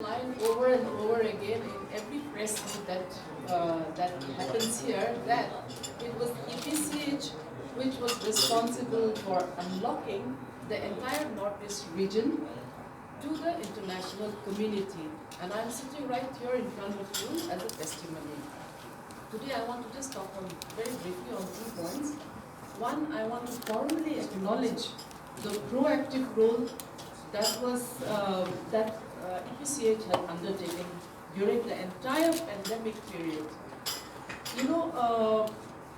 Line over and over again in every press meet that happens here that it was EPCH which was responsible for unlocking the entire Northeast region to the international community, and I'm sitting right here in front of you as a testimony. Today I want to just talk very briefly on 2 points. One, I want to formally acknowledge the proactive role that was EPCH had undertaken during the entire pandemic period.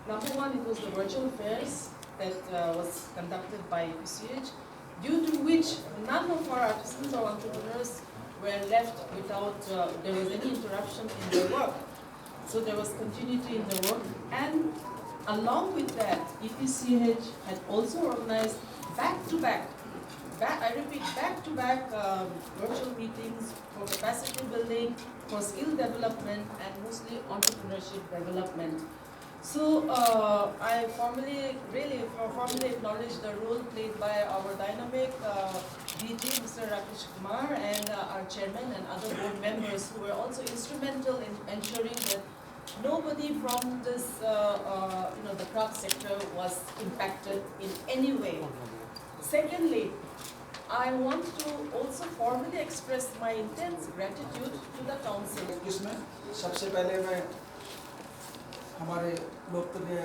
Number one, it was the virtual fairs that was conducted by EPCH, due to which none of our artisans or entrepreneurs were left without, there was any interruption in their work. So there was continuity in the work, and along with that, EPCH had also organized back-to-back virtual meetings for capacity building, for skill development, and mostly entrepreneurship development. So I formally acknowledge the role played by our dynamic DG, Mr. Rakesh Kumar, and our chairman and other board members who were also instrumental in ensuring that nobody from this, the craft sector was impacted in any way. Secondly, I want to also formally express my intense gratitude to the council. इसमें सबसे पहले मैं हमारे लोकप्रिय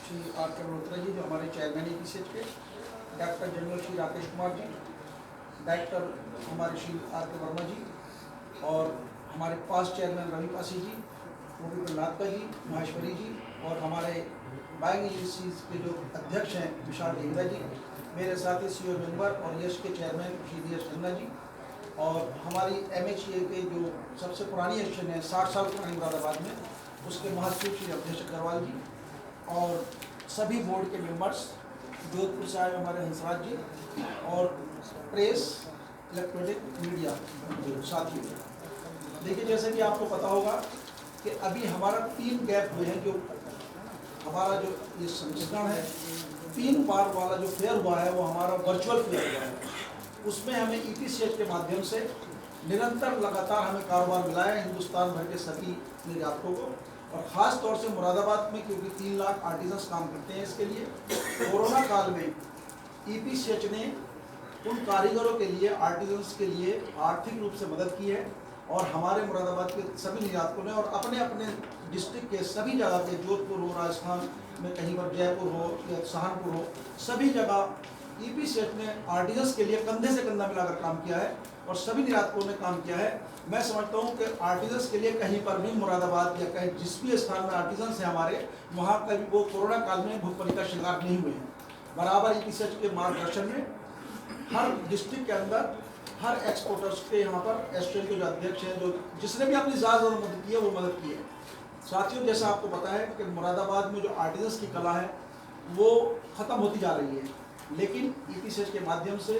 Shri R K. Malhotra ji, जो हमारे chairman EPCH के, director general Shri Rakesh Kumar ji, director हमारे श्री आर.के. वर्मा जी, और हमारे पास चेयरमैन रवि पासी जी, गोपी प्रहलाद जी, महेश्वरी जी, और हमारे बाइंग एजेंसीज के जो अध्यक्ष हैं विशाल ढेंगरा जी, मेरे साथी CEO मेंबर और यश के चेयरमैन श्री DS खन्ना जी, और हमारी MHA के जो सबसे पुरानी एडिशन है 60 साल पुरानी मुरादाबाद में, उसके महासचिव श्री अवधेश अग्रवाल जी, और सभी बोर्ड के मेंबर्स, जोधपुर से आए हमारे हंसराज जी, और प्रेस इलेक्ट्रॉनिक मीडिया साथियों। देखिए, जैसे कि आपको पता होगा कि अभी हमारा 3 गैप हुए हैं। जो हमारा जो ये संस्करण है 3 बार वाला जो फेयर हुआ है वो हमारा वर्चुअल फेयर हुआ है। उसमें हमें EPCH के माध्यम से निरंतर लगातार हमें कारोबार मिला है हिंदुस्तान भर के सभी निर्यातकों को, और ख़ास तौर से मुरादाबाद में, क्योंकि 3 लाख आर्टिजन्स काम करते हैं इसके लिए। कोरोना काल में EPCH ने उन कारीगरों के लिए, आर्टिजन्स के लिए आर्थिक रूप से मदद की है, और हमारे मुरादाबाद के सभी निर्यातकों ने और अपने अपने डिस्ट्रिक्ट के सभी जगह के, जोधपुर हो, राजस्थान में कहीं पर जयपुर हो या सहारनपुर हो, सभी जगह EPCH ने आर्टिजन्स के लिए कंधे से कंधा मिलाकर काम किया है, और सभी निर्यातकों ने काम किया है। मैं समझता हूँ कि आर्टिजन्स के लिए कहीं पर भी मुरादाबाद या कहीं जिस भी स्थान में आर्टिजन्स हैं हमारे, वहाँ कभी वो कोरोना काल में भूखमरी का शिकार नहीं हुए हैं। बराबर EPCH के मार्गदर्शन में हर डिस्ट्रिक्ट के अंदर हर एक्सपोर्टर्स के यहाँ पर एसोसिएशन के जो अध्यक्ष हैं, जो जिसने भी अपनी ज़्यादा मदद की है वो मदद की है। साथियों, जैसा आपको पता है कि मुरादाबाद में जो आर्टिजन्स की कला है वो ख़त्म होती जा रही है, लेकिन EPCH के माध्यम से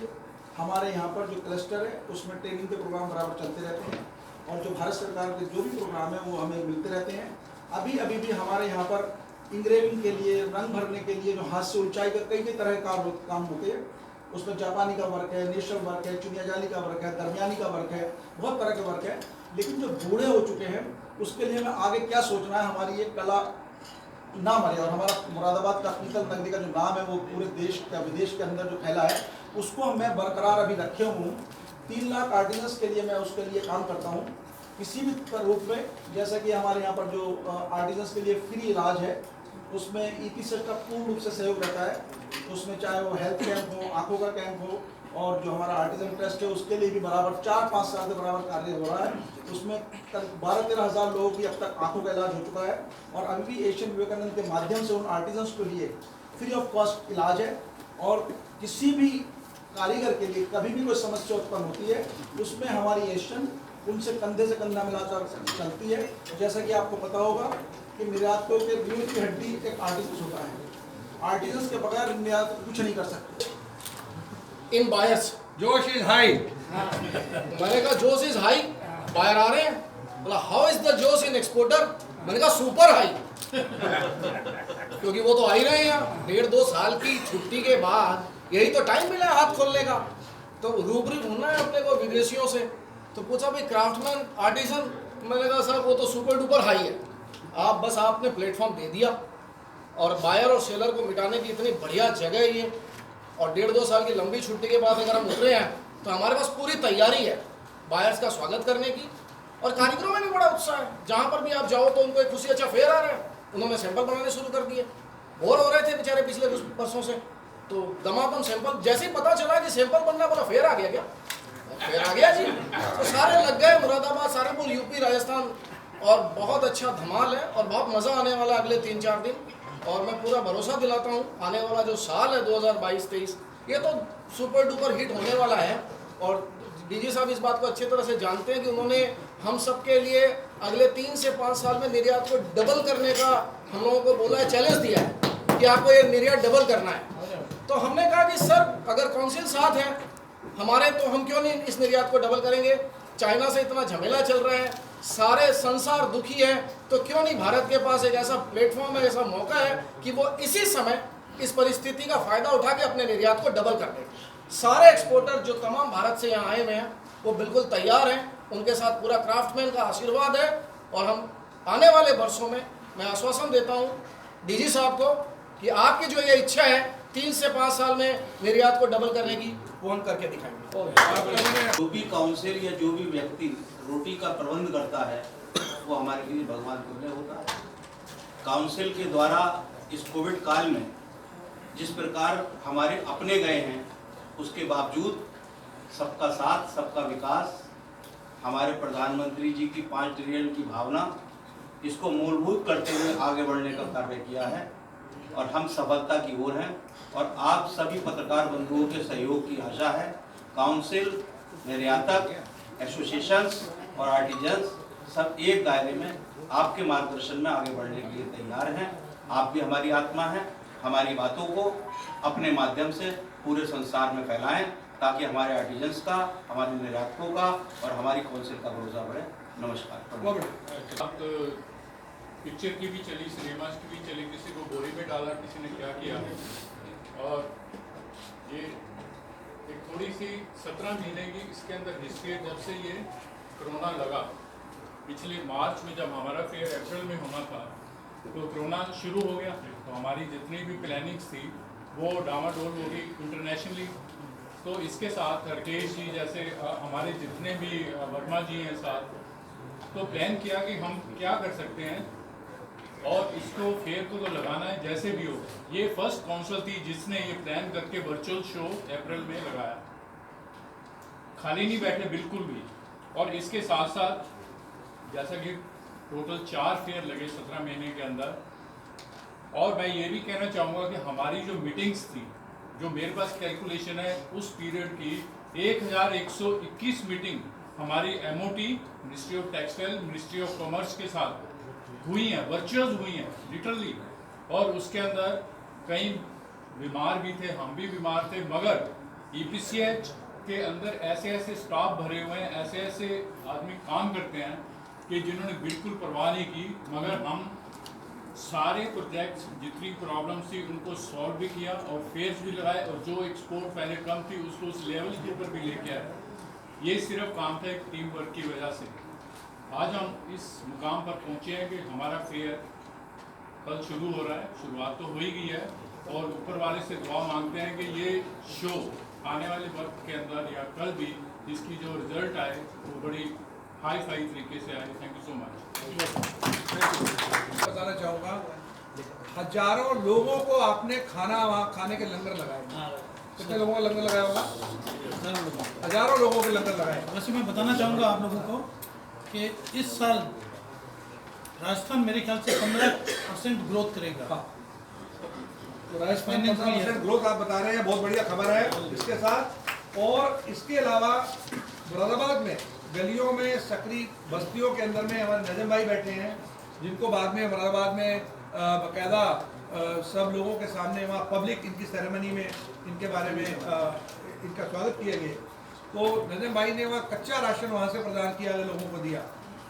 हमारे यहाँ पर जो क्लस्टर है उसमें ट्रेनिंग के प्रोग्राम बराबर चलते रहते हैं, और जो भारत सरकार के जो भी प्रोग्राम है वो हमें मिलते रहते हैं। अभी भी हमारे यहाँ पर इंग्रेविंग के लिए, रंग भरने के लिए, जो हाथ से ऊंचाई का कई तरह के काम होते हैं, उसमें जापानी का वर्क है, नेशनल वर्क है, चुनिया जाली का वर्क है, दरमियानी का वर्क है, बहुत तरह के वर्क है। लेकिन जो बूढ़े हो चुके हैं उसके लिए हमें आगे क्या सोचना है, हमारी ये कला ना मरे, और हमारा मुरादाबाद का पीतल नगरी का जो नाम है वो पूरे देश का, विदेश के अंदर जो फैला है, उसको मैं बरकरार अभी रखे हूँ। 3 लाख आर्टिजन्स के लिए मैं उसके लिए काम करता हूँ किसी भी रूप में। जैसा कि हमारे यहाँ पर जो आर्टिजन्स के लिए फ्री इलाज है, उसमें EPCH का पूर्ण रूप से सहयोग रहता है। उसमें चाहे वो हेल्थ कैंप हो, आँखों का कैंप हो, और जो हमारा आर्टिजन ट्रस्ट है उसके लिए भी बराबर 4-5 साल के बराबर कार्य हो रहा है। उसमें 12-13 हज़ार लोगों की अब तक आँखों का इलाज हो चुका है, और अभी भी एशियन विवेकानंद के माध्यम से उन आर्टिजन्स के लिए फ्री ऑफ कॉस्ट इलाज है। और किसी भी कारीगर के लिए कभी भी कोई समस्या उत्पन्न होती है, उसमें हमारी एशियन उनसे कंधे से कंधा मिलाकर चलती है। जैसा कि आपको पता होगा कि निर्यातकों के रीढ़ की हड्डी एक आर्टिजन्स होता है। आर्टिजन्स के बगैर निर्यात कुछ नहीं कर सकते। इन बायस जोश इज हाई। मैंने कहा जोश इज हाई, बायर आ रहे हैं, बोला हाउ इज द जोश इन एक्सपोर्टर, मैंने कहा सुपर हाई क्योंकि वो तो आ ही रहे हैं। 1.5-2 साल की छुट्टी के बाद यही तो टाइम मिला है हाथ खोलने का, तो रूबरू होना है अपने को विदेशियों से। तो पूछा भाई क्राफ्टमैन आर्टिसन, मैंने कहा सर वो तो सुपर डुपर हाई है, बस आपने प्लेटफॉर्म दे दिया और बायर और सेलर को मिटाने की इतनी बढ़िया जगह है ये, और 1.5-2 साल की लंबी छुट्टी के बाद अगर हम उतरे हैं तो हमारे पास पूरी तैयारी है बायर्स का स्वागत करने की, और कारीगरों में भी बड़ा उत्साह है। जहाँ पर भी आप जाओ तो उनको एक खुशी, अच्छा फेयर आ रहा है, उन्होंने सैंपल बनाने शुरू कर दिए, बोर हो रहे थे बेचारे पिछले कुछ वर्षों से, तो दमादम सैंपल, जैसे ही पता चला कि सैंपल बनना, बोला फेयर आ गया क्या, फेयर आ गया जी, तो सारे लग गए, मुरादाबाद, सारे पूल यूपी राजस्थान, और बहुत अच्छा धमाल है और बहुत मज़ा आने वाला है अगले 3-4 दिन। और मैं पूरा भरोसा दिलाता हूँ आने वाला जो साल है 2022-23 ये तो सुपर डुपर हिट होने वाला है, और डीजी साहब इस बात को अच्छी तरह से जानते हैं कि उन्होंने हम सब के लिए अगले 3 से 5 साल में निर्यात को डबल करने का हम लोगों को बोला है, चैलेंज दिया है कि आपको ये निर्यात डबल करना है। तो हमने कहा कि सर अगर काउंसिल साथ है हमारे तो हम क्यों नहीं इस निर्यात को डबल करेंगे, चाइना से इतना झमेला चल रहा है, सारे संसार दुखी है, तो क्यों नहीं भारत के पास एक ऐसा प्लेटफॉर्म है, ऐसा मौका है कि वो इसी समय इस परिस्थिति का फायदा उठा के अपने निर्यात को डबल कर दे। सारे एक्सपोर्टर जो तमाम भारत से यहाँ आए हुए हैं वो बिल्कुल तैयार हैं, उनके साथ पूरा क्राफ्टमैन का आशीर्वाद है, और हम आने वाले वर्षों में मैं आश्वासन देता हूँ डीजी साहब को कि आपकी जो ये इच्छा है 3 से 5 साल में निर्यात को डबल करने की, वो हम करके दिखाएंगे। जो भी काउंसिल या जो भी व्यक्ति रोटी का प्रबंध करता है वो हमारे लिए भगवान तुल्य होता है। काउंसिल के द्वारा इस कोविड काल में जिस प्रकार हमारे अपने गए हैं, उसके बावजूद सबका साथ सबका विकास, हमारे प्रधानमंत्री जी की 5 ट्रिलियन की भावना, इसको मूलभूत करते हुए आगे बढ़ने का कार्य किया है, और हम सफलता की ओर हैं। और आप सभी पत्रकार बंधुओं के सहयोग की आशा है। काउंसिल, निर्यातक, एसोसिएशंस और आर्टिजन्स सब एक दायरे में आपके मार्गदर्शन में आगे बढ़ने के लिए तैयार हैं। आप भी हमारी आत्मा हैं, हमारी बातों को अपने माध्यम से पूरे संसार में फैलाएं ताकि हमारे आर्टिजन्स का, हमारे निर्यातकों का और हमारी काउंसिल का भरोसा बढ़े। नमस्कार। पिक्चर की भी चली, सिनेमास की भी चली, किसी को बोरी में डाला, किसी ने क्या किया, और ये एक थोड़ी सी 17 महीने की इसके अंदर हिस्ट्री है। जब से ये कोरोना लगा, पिछले मार्च में जब हमारा फेयर अप्रैल में होना था तो कोरोना शुरू हो गया, तो हमारी जितनी भी प्लानिंग्स थी वो डामाडोल हो गई इंटरनेशनली। तो इसके साथ हरकेश जी जैसे हमारे जितने भी वर्मा जी हैं साथ, तो प्लान किया कि हम क्या कर सकते हैं और इसको फेयर को तो लगाना है जैसे भी हो। ये फर्स्ट काउंसिल थी जिसने ये प्लान करके वर्चुअल शो अप्रैल में लगाया, खाली नहीं बैठे बिल्कुल भी। और इसके साथ साथ जैसा कि टोटल 4 फेयर लगे 17 महीने के अंदर। और मैं ये भी कहना चाहूँगा कि हमारी जो मीटिंग्स थी, जो मेरे पास कैलकुलेशन है उस पीरियड की 1121 मीटिंग हमारी MOT, ministry of textile, ministry of commerce के साथ हुई हैं, वर्चुअल हुई हैं लिटरली। और उसके अंदर कई बीमार भी थे, हम भी बीमार थे, मगर EPCH के अंदर ऐसे ऐसे स्टाफ भरे हुए हैं, ऐसे ऐसे आदमी काम करते हैं कि जिन्होंने बिल्कुल परवाह नहीं की, मगर हम सारे प्रोजेक्ट्स जितनी प्रॉब्लम्स थी उनको सॉल्व भी किया और फेयर्स भी लगाए, और जो एक्सपोर्ट पहले कम थी उसको उस लेवल के ऊपर भी लेके आए। ये सिर्फ काम था एक टीम वर्क की वजह से। आज हम इस मुकाम पर पहुँचे हैं कि हमारा फेयर कल शुरू हो रहा है, शुरुआत तो हो ही गई है, और ऊपर वाले से दुआ मांगते हैं कि ये शो आने वाले वक्त के अंदर या कल भी इसकी जो रिजल्ट आए वो बड़ी हाई फाई तरीके से आए। Thank you so much. बताना चाहूँगा, हजारों लोगों को आपने खाना वहाँ खाने के लंगर लगाए। कितने लोगों का लंगर लगाया होगा? हजारों लोगों के लंगर लगाए। वैसे मैं बताना चाहूँगा आप लोगों को कि इस साल राजस्थान मेरे ख्याल से 15% ग्रोथ करेगा। तो राजस्थान 15% ग्रोथ आप बता रहे हैं, बहुत बढ़िया खबर है। इसके साथ और इसके अलावा मुरादाबाद में गलियों में, सकरी बस्तियों के अंदर में हमारे नजम भाई बैठे हैं, जिनको बाद में मुरादाबाद में बाकायदा सब लोगों के सामने वहाँ पब्लिक इनकी सेरेमनी में इनके बारे में इनका स्वागत किया गया। तो नजम भाई ने वहाँ कच्चा राशन वहाँ से प्रदान किया, लोगों को दिया।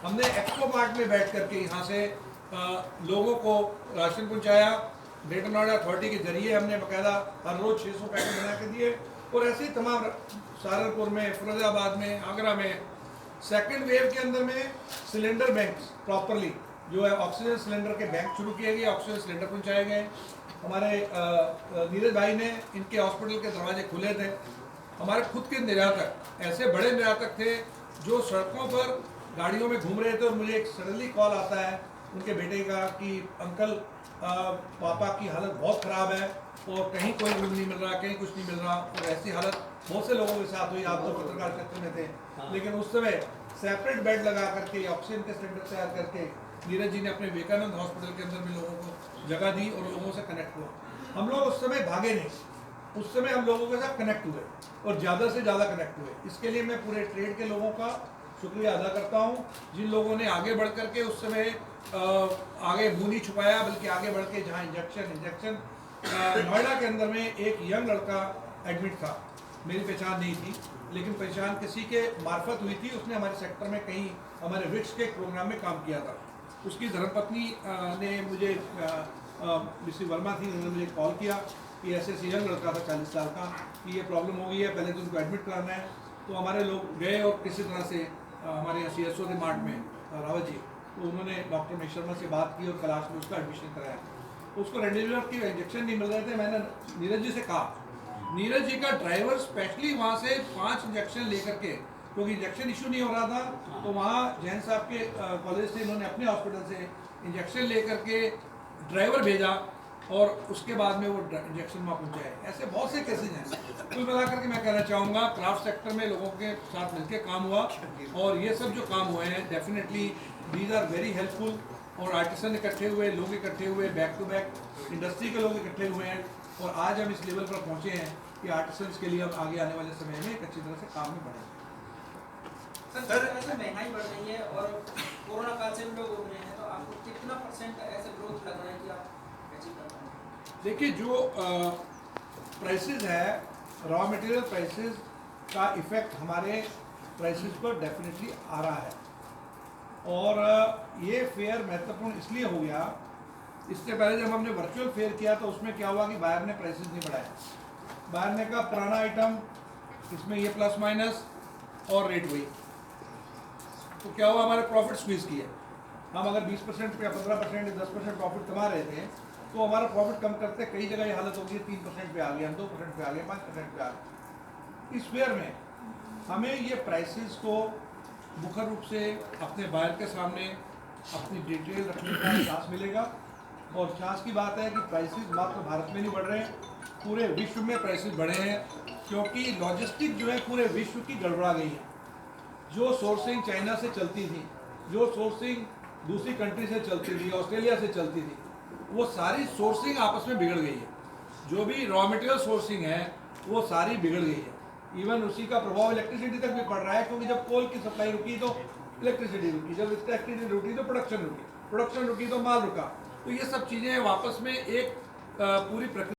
हमने एक्सपो मार्ट में बैठ करके यहाँ से लोगों को राशन पहुँचाया। ग्रेटर नोएडा अथॉरिटी के जरिए हमने बाकायदा हर रोज़ 600 पैकेट बना के दिए। और ऐसे ही तमाम सहारनपुर में, फिरोजाबाद में, आगरा में सेकेंड वेव के अंदर में सिलेंडर बैंक प्रॉपरली जो है ऑक्सीजन सिलेंडर के बैंक शुरू किए गए, ऑक्सीजन सिलेंडर पहुंचाए गए। हमारे नीरज भाई ने इनके हॉस्पिटल के दरवाजे खुले थे। हमारे खुद के निर्यातक, ऐसे बड़े निर्यातक थे जो सड़कों पर गाड़ियों में घूम रहे थे और मुझे एक सडनली कॉल आता है उनके बेटे का कि अंकल पापा की हालत बहुत ख़राब है और कहीं कोई रूम नहीं मिल रहा, कहीं कुछ नहीं मिल रहा। और ऐसी हालत बहुत से लोगों के साथ हुई। आप तो पत्रकार क्षेत्र में थे, लेकिन उस समय सेपरेट बेड लगा करके ऑक्सीजन के सिलेंडर तैयार करके नीरज जी ने अपने विवेकानंद हॉस्पिटल के अंदर में लोगों को जगह दी और लोगों से कनेक्ट हुआ। हम लोग उस समय भागे नहीं, उस समय हम लोगों के साथ कनेक्ट हुए और ज़्यादा से ज़्यादा कनेक्ट हुए। इसके लिए मैं पूरे ट्रेड के लोगों का शुक्रिया अदा करता हूँ, जिन लोगों ने आगे बढ़ करके उस समय आगे मुँह नहीं छुपाया, बल्कि आगे बढ़ के जहाँ इंजेक्शन नोएडा के अंदर में एक यंग लड़का एडमिट था, मेरी पहचान नहीं थी, लेकिन पहचान किसी के मार्फत हुई थी। उसने हमारे सेक्टर में कहीं हमारे विक्स के प्रोग्राम में काम किया था। उसकी धर्मपत्नी ने मुझे मिस्टर वर्मा थी, उन्होंने मुझे कॉल किया कि ऐसे यंग लड़का था 40 साल का, कि ये प्रॉब्लम हो गई है, पहले तो उनको एडमिट कराना है। तो हमारे लोग गए और किसी तरह से हमारे यहाँ CSO थे मार्ट में रावत जी, तो उन्होंने डॉक्टर महेश शर्मा से बात की और कैलाश में उसका एडमिशन कराया। उसको रेमडेसिविर की इंजेक्शन नहीं मिल रहे थे। मैंने नीरज जी से कहा, नीरज जी का ड्राइवर स्पेशली वहाँ से 5 इंजेक्शन लेकर के, क्योंकि इंजेक्शन इशू नहीं हो रहा था, तो वहाँ जैन साहब के कॉलेज से इन्होंने अपने हॉस्पिटल से इंजेक्शन लेकर के ड्राइवर भेजा और उसके बाद में वो इंजेक्शन वहाँ पहुँचाए। ऐसे बहुत से केसेज हैं। कुल मिला करके मैं कहना चाहूँगा क्राफ्ट सेक्टर में लोगों के साथ मिलकर काम हुआ और ये सब जो काम हुए हैं definitely these are very helpful. और आर्टिसन इकट्ठे हुए, लोग इकट्ठे हुए, बैक टू बैक इंडस्ट्री के लोग इकट्ठे हुए हैं और आज हम इस लेवल पर पहुँचे हैं कि आर्टिसंस के लिए हम आगे आने वाले समय में एक अच्छी तरह से काम में बढ़ेंगे। सर ऐसे महंगाई बढ़ रही है और कोरोना काल से भी लोग उभ रहे हैं, तो आपको कितना % ऐसे ग्रोथ लग रहा है कि आप अचीव कर पाएंगे? देखिए, जो प्राइसेस है, रॉ मटेरियल प्राइसेस का इफेक्ट हमारे प्राइसेस पर डेफिनेटली आ रहा है। और ये फेयर महत्वपूर्ण इसलिए हो गया, इससे पहले जब हमने वर्चुअल फेयर किया तो उसमें क्या हुआ कि बायर ने प्राइसेस नहीं बढ़ाए। बायर ने कहा पुराना आइटम, इसमें ये प्लस माइनस और रेट वही। तो क्या हुआ, हमारे प्रॉफिट स्क्वीज किए। हम अगर 20% या 15% या 10% प्रॉफिट कमा रहे थे, तो हमारा प्रॉफिट कम करते कई जगह ये हालत होगी 3% पे आ गया, 2% पे आ गया, 5% पे आ गया। इस फेयर में हमें ये प्राइसेस को मुख्य रूप से अपने बायर के सामने अपनी डिटेल रखने का चांस मिलेगा। और चांस की बात है कि प्राइसेस मात्र भारत में नहीं बढ़ रहे हैं, पूरे विश्व में प्राइसेस बढ़े हैं, क्योंकि लॉजिस्टिक जो है पूरे विश्व की गड़बड़ा गई है। जो सोर्सिंग चाइना से चलती थी, जो सोर्सिंग दूसरी कंट्री से चलती थी, ऑस्ट्रेलिया से चलती थी, वो सारी सोर्सिंग आपस में बिगड़ गई है। जो भी रॉ मटेरियल सोर्सिंग है वो सारी बिगड़ गई है। इवन उसी का प्रभाव इलेक्ट्रिसिटी तक भी पड़ रहा है, क्योंकि जब कोल की सप्लाई रुकी तो इलेक्ट्रिसिटी रुकी, जब इलेक्ट्रिसिटी रुकी तो प्रोडक्शन रुकी तो माल रुका। तो ये सब चीज़ें वापस में एक पूरी प्रक्रिया